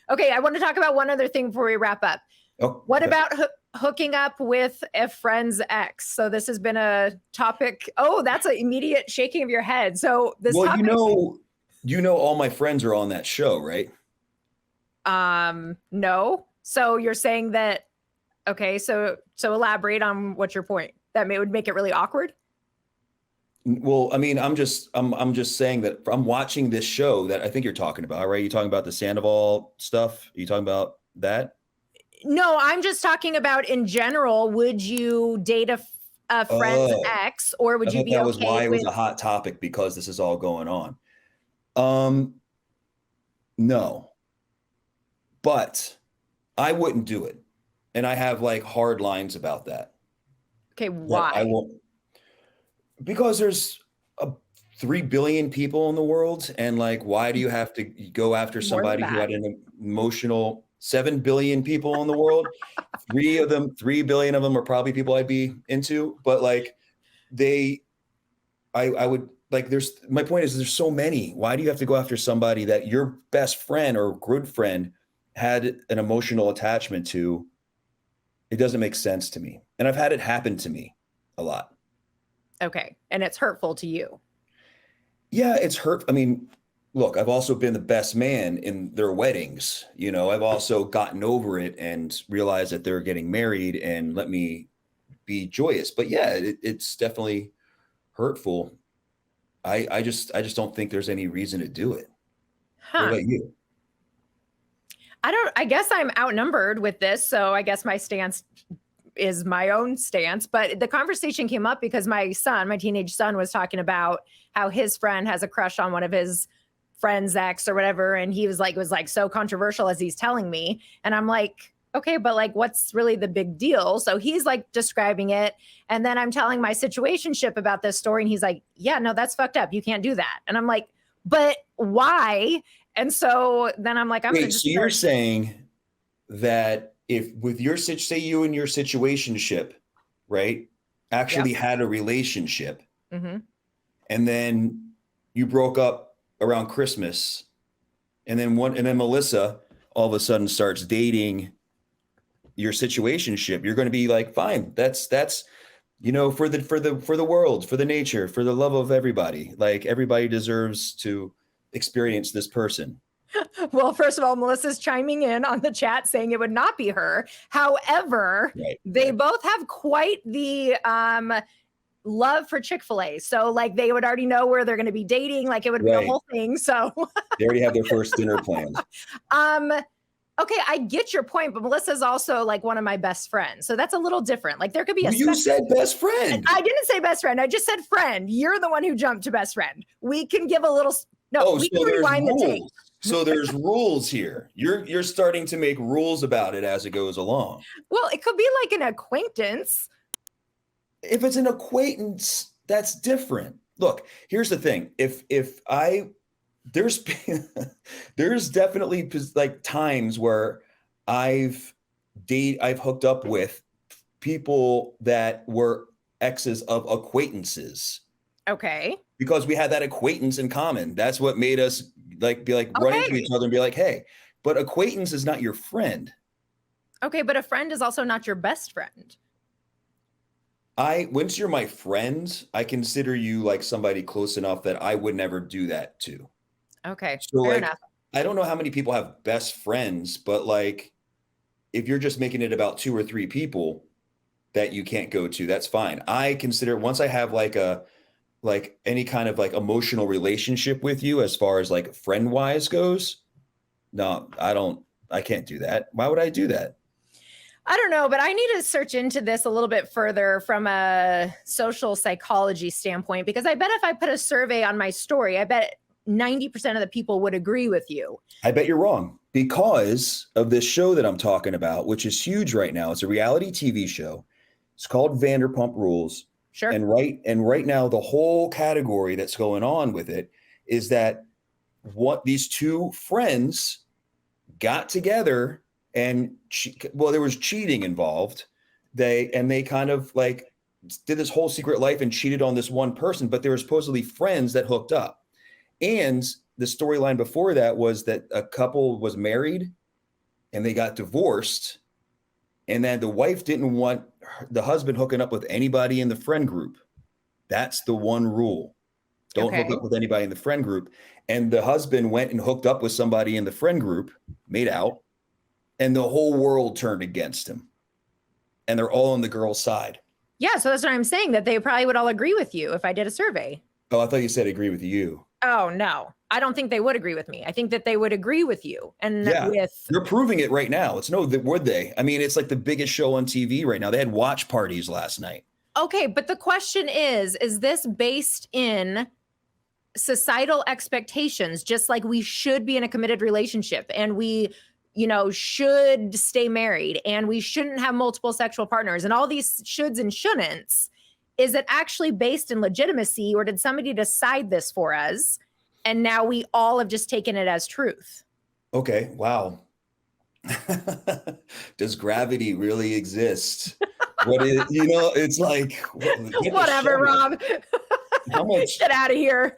Okay, I want to talk about one other thing before we wrap up. Oh, What okay. about hooking up with a friend's ex? So this has been a topic. Oh, that's an immediate shaking of your head. So this Well, topic. all my friends are on that show, right? No. So you're saying that, okay, so elaborate on what's your point. That would make it really awkward. Well, I mean, I'm just saying that I'm watching this show that I think you're talking about, right? You talking about the Sandoval stuff? Are you talking about that? No, I'm just talking about in general. Would you date a friend's Oh, ex, or I would you thought be that was okay why it was with? a hot topic because this is all going on. Um, no, but I wouldn't do it. And I have like hard lines about that. Okay, That I why? won't because there's a 3 billion people in the world and like why do you have to go after More than somebody who that. had an emotional 7 billion people in the world? 3 billion of them are probably people I'd be into, but like they I would like there's my point is there's so many. Why do you have to go after somebody that your best friend or good friend had an emotional attachment to? It doesn't make sense to me. And I've had it happen to me a lot. Okay, and it's hurtful to you. Yeah, it's hurt. I mean, look, I've also been the best man in their weddings. I've also gotten over it and realized that they're getting married and let me be joyous. But yeah, it's definitely hurtful. I just don't think there's any reason to do it. What Huh. about you? I guess I'm outnumbered with this, so I guess my stance is my own stance. But the conversation came up because my teenage son, was talking about how his friend has a crush on one of his friend's ex or whatever. And he was like, it was like so controversial as he's telling me. And I'm like, okay, but like, what's really the big deal? So he's like describing it. And then I'm telling my situationship about this story. And he's like, yeah, no, that's fucked up. You can't do that. And I'm like, but why? And so then I'm like, I'm going Wait, to so just you're start. saying that if with your say you and your situationship, right, Yep. actually had a relationship Mm-hmm. and then you broke up around Christmas and then Melissa all of a sudden starts dating your situationship, you're going to be like, fine, that's for the world, for the nature, for the love of everybody. Like everybody deserves to experience this person. Well, first of all, Melissa's chiming in on the chat saying it would not be her. However, Right, they right. both have quite the love for Chick-fil-A. So like they would already know where they're going to be dating. Like it would be a Right. whole thing. So They already have their first dinner planned. um okay, I get your point, but Melissa's also like one of my best friends. So that's a little different. Like there could be a Well, you spectrum. said best friend. I didn't say best friend. I just said friend. You're the one who jumped to best friend. We can give a little no, Oh, we so can there's rewind the tape. rules. So there's rules here. You're starting to make rules about it as it goes along. Well, it could be like an acquaintance. If it's an acquaintance, that's different. Look, here's the thing. If I there's there's definitely like times where I've I've hooked up with people that were exes of acquaintances Okay. because we had that acquaintance in common. That's what made us like be like run into each Okay. other and be like, hey, but acquaintance is not your friend. Okay, but a friend is also not your best friend. Once you're my friend, I consider you like somebody close enough that I would never do that to. Okay, So fair like enough. I don't know how many people have best friends, but like if you're just making it about two or three people that you can't go to, that's fine. I consider once I have like any kind of like emotional relationship with you as far as like friend wise goes, no, I can't do that. Why would I do that? I don't know, but I need to search into this a little bit further from a social psychology standpoint because I bet if I put a survey on my story, I bet 90% of the people would agree with you. I bet you're wrong because of this show that I'm talking about, which is huge right now. It's a reality TV show. It's called Vanderpump Rules. Sure. And right now, the whole category that's going on with it is that what these two friends got together and well, there was cheating involved. They kind of like did this whole secret life and cheated on this one person, but they were supposedly friends that hooked up. And the storyline before that was that a couple was married and they got divorced. And then the wife didn't want the husband hooking up with anybody in the friend group. That's the one rule. Don't hook up with anybody in the friend group. And the husband went and hooked up with somebody in the friend group, made out, and the whole world turned against him. And they're all on the girl's side. Yeah, so that's what I'm saying, that they probably would all agree with you if I did a survey. Oh, I thought you said agree with you. Oh, no. I don't think they would agree with me. I think that they would agree with you. And they're proving it right now. It's would they? I mean, it's like the biggest show on TV right now. They had watch parties last night. Okay, but the question is this based in societal expectations, just like we should be in a committed relationship and we, should stay married and we shouldn't have multiple sexual partners and all these shoulds and shouldn'ts? Is it actually based in legitimacy, or did somebody decide this for us? And now we all have just taken it as truth. Okay. Wow. Does gravity really exist? What is, it's like, whatever, Rob. How much? Get out of here.